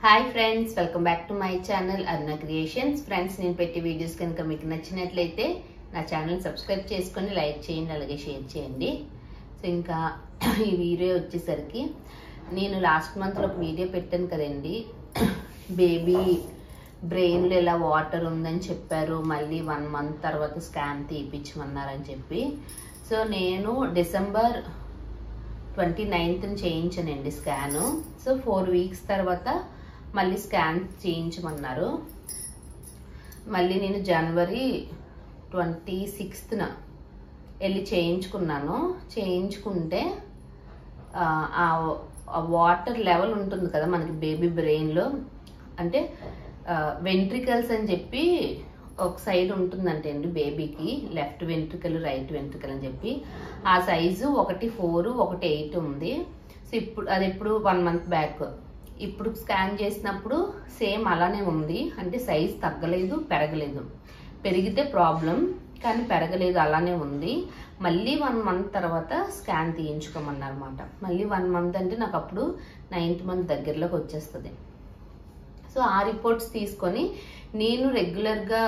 Hi friends, welcome back to my channel Aruna creations. Friends, నేను పెట్టే videos కనుక మీకు నచ్చినట్లయితే నా ఛానల్ సబ్స్క్రైబ్ చేసుకొని లైక్ చేయండి, అలాగే షేర్ చేయండి. సో ఇంకా ఈ వీడియో వచ్చేసరికి నేను లాస్ట్ మంత్లో ఒక వీడియో పెట్టాను కదండి, బేబీ బ్రెయిన్లో ఇలా వాటర్ ఉందని చెప్పారు, మళ్ళీ 1 మంత్ తర్వాత స్కాన్ తీపించమన్నారని చెప్పి. సో నేను డిసెంబర్ 29th చేయించానండి స్కాను. సో 4 weeks తర్వాత మళ్ళీ స్కాన్ చేయించమన్నారు. మళ్ళీ నేను జనవరి 26th వెళ్ళి చేయించుకున్నాను. చేయించుకుంటే ఆ వాటర్ లెవెల్ ఉంటుంది కదా మనకి బేబీ బ్రెయిన్లో, అంటే వెంట్రికల్స్ అని చెప్పి ఒక సైడ్ ఉంటుందంటే అండి బేబీకి, లెఫ్ట్ వెంట్రికల్ రైట్ వెంట్రికల్ అని చెప్పి ఆ సైజు 1 4 1 8 ఉంది. సో ఇప్పుడు అది ఎప్పుడు 1 month బ్యాక్, ఇప్పుడు స్కాన్ చేసినప్పుడు సేమ్ అలానే ఉంది. అంటే సైజ్ తగ్గలేదు, పెరగలేదు. పెరిగితే ప్రాబ్లం, కానీ పెరగలేదు, అలానే ఉంది. మళ్ళీ 1 month తర్వాత స్కాన్ తీయించుకోమన్నారన్నమాట. మళ్ళీ 1 month అంటే నాకు అప్పుడు 9th month దగ్గరలోకి వచ్చేస్తుంది. సో ఆ రిపోర్ట్స్ తీసుకొని నేను రెగ్యులర్గా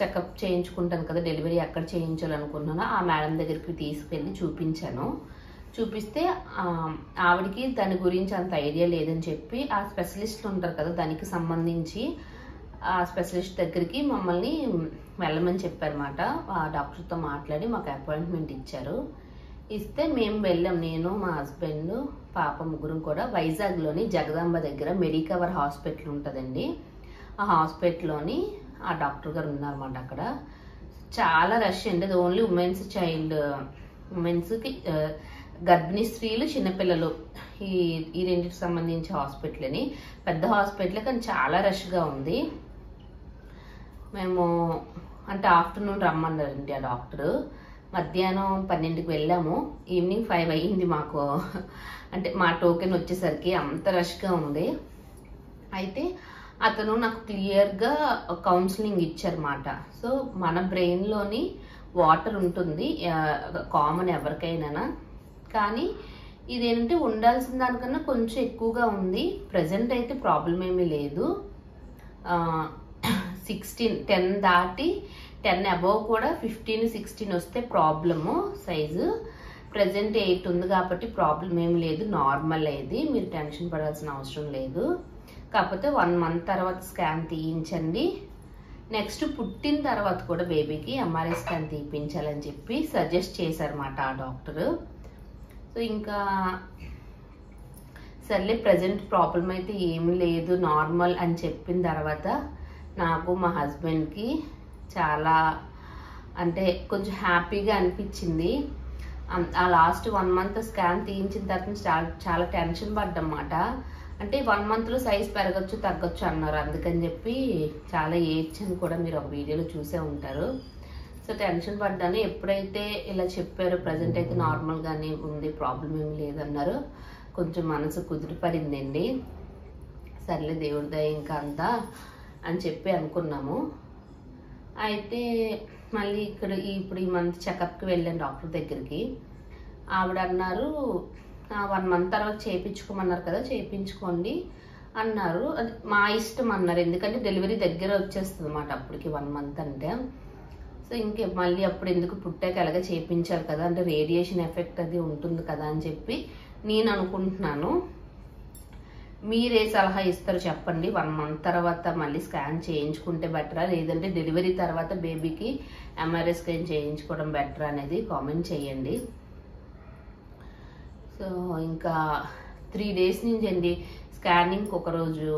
చెకప్ చేయించుకుంటాను కదా, డెలివరీ ఎక్కడ చేయించాలనుకుంటున్నానో ఆ మేడం దగ్గరికి తీసుకెళ్ళి చూపించాను. చూపిస్తే ఆవిడకి దాని గురించి అంత ఐడియా లేదని చెప్పి ఆ స్పెషలిస్ట్లు ఉంటారు కదా దానికి సంబంధించి ఆ స్పెషలిస్ట్ దగ్గరికి మమ్మల్ని వెళ్ళమని చెప్పారన్నమాట. ఆ డాక్టర్తో మాట్లాడి మాకు అపాయింట్మెంట్ ఇచ్చారు. ఇస్తే మేము వెళ్ళాం, నేను మా హస్బెండ్ పాప ముగ్గురం కూడా. వైజాగ్లోని జగదాంబ దగ్గర మెడికవర్ హాస్పిటల్ ఉంటుందండి, ఆ హాస్పిటల్లోని ఆ డాక్టర్ గారు ఉన్నారన్నమాట. అక్కడ చాలా రష్ అండి. అది ఓన్లీ ఉమెన్స్కి గర్భిణీ స్త్రీలు, చిన్నపిల్లలు ఈ రెండింటికి సంబంధించి హాస్పిటల్ అని, పెద్ద హాస్పిటల్, కానీ చాలా రష్గా ఉంది. మేము అంటే ఆఫ్టర్నూన్ రమ్మన్నారండి ఆ డాక్టర్. మధ్యాహ్నం 12కి వెళ్ళాము, ఈవినింగ్ 5 అయ్యింది మాకు. అంటే మా టోకెన్ వచ్చేసరికి అంత రష్గా ఉంది. అయితే అతను నాకు క్లియర్గా కౌన్సిలింగ్ ఇచ్చారన్నమాట. సో మన బ్రెయిన్లోని వాటర్ ఉంటుంది, కామన్ ఎవరికైనా, కానీ ఇదేంటంటే ఉండాల్సిన దానికన్నా కొంచెం ఎక్కువగా ఉంది. ప్రజెంట్ అయితే ప్రాబ్లం ఏమీ లేదు. 10 దాటి 10 అబోవ్ కూడా 15 16 వస్తే ప్రాబ్లము సైజు. ప్రజెంట్ 8 ఉంది కాబట్టి ప్రాబ్లం ఏమి లేదు, నార్మల్ అయింది, మీరు టెన్షన్ పడాల్సిన అవసరం లేదు. కాకపోతే 1 month తర్వాత స్కాన్ తీయించండి. నెక్స్ట్ పుట్టిన తర్వాత కూడా బేబీకి ఎంఆర్ఐ స్కాన్ తీయించాలని చెప్పి సజెస్ట్ చేశారన్నమాట ఆ డాక్టరు. సో ఇంకా సర్లే ప్రజెంట్ ప్రాబ్లం అయితే ఏమీ లేదు, నార్మల్ అని చెప్పిన తర్వాత నాకు మా హస్బెండ్కి చాలా అంటే కొంచెం హ్యాపీగా అనిపించింది. ఆ లాస్ట్ 1 month స్కాన్ తీయించిన తర్వాత చాలా టెన్షన్ పడ్డమాట. అంటే 1 monthలో సైజ్ పెరగచ్చు తగ్గచ్చు అన్నారు, అందుకని చెప్పి చాలా ఏడ్చని కూడా మీరు ఒక వీడియోలో చూసే ఉంటారు. సో టెన్షన్ పడ్డాను. ఎప్పుడైతే ఇలా చెప్పారో ప్రజెంట్ అయితే నార్మల్గానే ఉంది, ప్రాబ్లం ఏమి లేదన్నారు, కొంచెం మనసు కుదిరిపడిందండి. సర్లే దేవుడి దయ ఇంకా అంతా అని చెప్పి అనుకున్నాము. అయితే మళ్ళీ ఇప్పుడు ఈ మంత్ చెకప్కి వెళ్ళాను డాక్టర్ దగ్గరికి. ఆవిడ అన్నారు 1 month తర్వాత చేయించుకోమన్నారు కదా, చేయించుకోండి అన్నారు. అది మా ఇష్టం అన్నారు, ఎందుకంటే డెలివరీ దగ్గర వచ్చేస్తుంది అన్నమాట అప్పటికి 1 month అంటే. సో ఇంకే మళ్ళీ అప్పుడు ఎందుకు, పుట్టాక ఎలాగ చేయించారు కదా, అంటే రేడియేషన్ ఎఫెక్ట్ అది ఉంటుంది కదా అని చెప్పి నేను అనుకుంటున్నాను. మీరే సలహా ఇస్తారు చెప్పండి. 1 month తర్వాత మళ్ళీ స్కాన్ చేయించుకుంటే బెటరా, లేదంటే డెలివరీ తర్వాత బేబీకి ఎంఆర్ఐ స్కాన్ చేయించుకోవడం బెటరా అనేది కామెంట్ చేయండి. సో ఇంకా 3 days నుంచి అండి, స్కానింగ్ ఒకరోజు,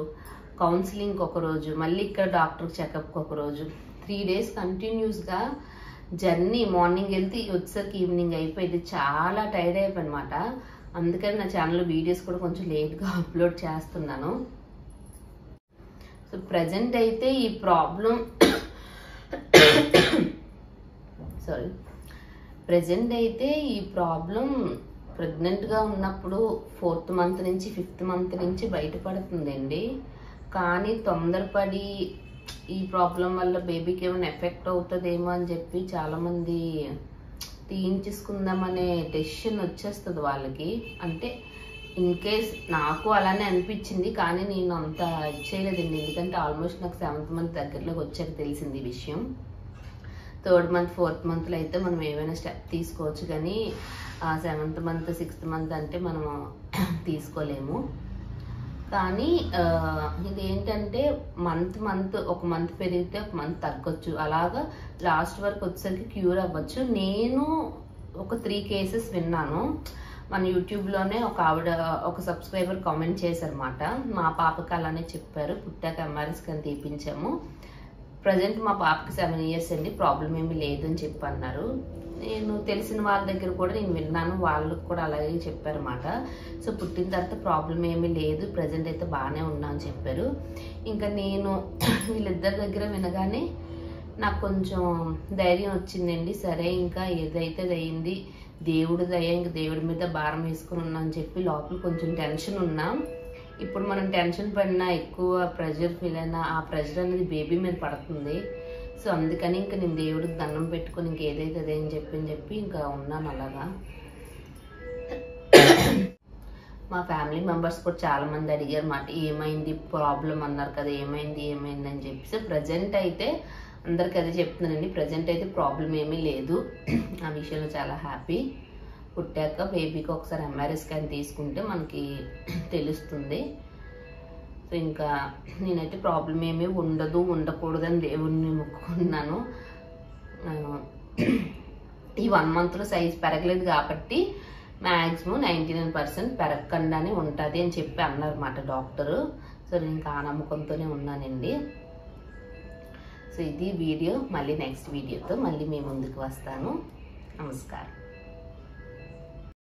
కౌన్సిలింగ్ ఒకరోజు, మళ్ళీ ఇక్కడ డాక్టర్ చెకప్ ఒకరోజు, 3 days కంటిన్యూస్గా జర్నీ. మార్నింగ్ వెళ్తే వచ్చేసరికి ఈవినింగ్ అయిపోయింది, చాలా టైర్డ్ అయిపోయినమాట. అందుకని నా ఛానల్లో వీడియోస్ కూడా కొంచెం లేట్గా అప్లోడ్ చేస్తున్నాను. సో ప్రజెంట్ అయితే ఈ ప్రాబ్లం ప్రెగ్నెంట్గా ఉన్నప్పుడు 4th month నుంచి 5th month నుంచి బయటపడుతుందండి. కానీ తొందరపడి ఈ ప్రాబ్లం వల్ల బేబీకి ఏమైనా ఎఫెక్ట్ అవుతుందేమో అని చెప్పి చాలామంది తీయించేసుకుందామనే డెసిషన్ వచ్చేస్తుంది వాళ్ళకి. అంటే ఇన్ కేస్ నాకు అలానే అనిపించింది, కానీ నేను అంత చేయలేదండి. ఎందుకంటే ఆల్మోస్ట్ నాకు 7th మంత్ దగ్గరలోకి వచ్చాక తెలిసింది ఈ విషయం. 3rd మంత్ 4th మంత్లో అయితే మనం ఏమైనా స్టెప్ తీసుకోవచ్చు, కానీ 7th మంత్ 6th మంత్ అంటే మనము తీసుకోలేము. కానీ ఇదేంటంటే మంత్ ఒక మంత్ పెరిగితే ఒక మంత్ తగ్గొచ్చు, అలాగా లాస్ట్ వరకు వచ్చేసరికి క్యూర్ అవ్వచ్చు. నేను ఒక 3 కేసెస్ విన్నాను. మన యూట్యూబ్లోనే ఒక సబ్స్క్రైబర్ కామెంట్ చేశారన్నమాట. మా పాపకి అలానే చెప్పారు, పుట్టాక MRI స్కాన్ తీపించాము, ప్రజెంట్ మా పాపకి 7 years అండి, ప్రాబ్లం ఏమీ లేదని చెప్పి అన్నారు. నేను తెలిసిన వాళ్ళ దగ్గర కూడా నేను విన్నాను, వాళ్ళకి కూడా అలాగే చెప్పారన్నమాట. సో పుట్టిన తర్వాత ప్రాబ్లం ఏమీ లేదు, ప్రజెంట్ అయితే బాగానే ఉన్నా అని చెప్పారు. ఇంకా నేను వీళ్ళిద్దరి దగ్గర వినగానే నాకు కొంచెం ధైర్యం వచ్చిందండి. సరే ఇంకా ఏదైతే అయింది, దేవుడి దయ, ఇంక దేవుడి మీద భారం వేసుకుని ఉన్నా అని చెప్పి లోపల కొంచెం టెన్షన్ ఉన్నా. ఇప్పుడు మనం టెన్షన్ పడినా, ఎక్కువ ప్రెషర్ ఫీల్ అయినా, ఆ ప్రెషర్ అనేది బేబీ మీద పడుతుంది. సో అందుకని ఇంకా నేను దేవుడికి దండం పెట్టుకుని ఇంకేదైతే అదే అని చెప్పి ఇంకా ఉన్నాను అలాగా. మా ఫ్యామిలీ మెంబర్స్ కూడా చాలా మంది అడిగారు మాట, ఏమైంది ప్రాబ్లం అన్నారు కదా, ఏమైంది అని చెప్పి. సో ప్రజెంట్ అయితే అందరికి అదే చెప్తున్నానండి, ప్రజెంట్ అయితే ప్రాబ్లం ఏమీ లేదు. ఆ విషయంలో చాలా హ్యాపీ. పుట్టాక బేబీకి ఒకసారి MRI స్కాన్ తీసుకుంటే మనకి తెలుస్తుంది. సో ఇంకా నేనైతే ప్రాబ్లం ఏమీ ఉండకూడదని దేవుడిని మొక్కుకున్నాను. ఈ 1 monthలో సైజ్ పెరగలేదు కాబట్టి మ్యాక్సిమం 99% పెరగకుండానే ఉంటుంది అని చెప్పి అన్నారన్నమాట డాక్టరు. సో నేను ఇంకా ఆ నమ్మకంతోనే ఉన్నానండి. సో ఇది వీడియో. మళ్ళీ నెక్స్ట్ వీడియోతో మళ్ళీ మీ ముందుకు వస్తాను. నమస్కారం.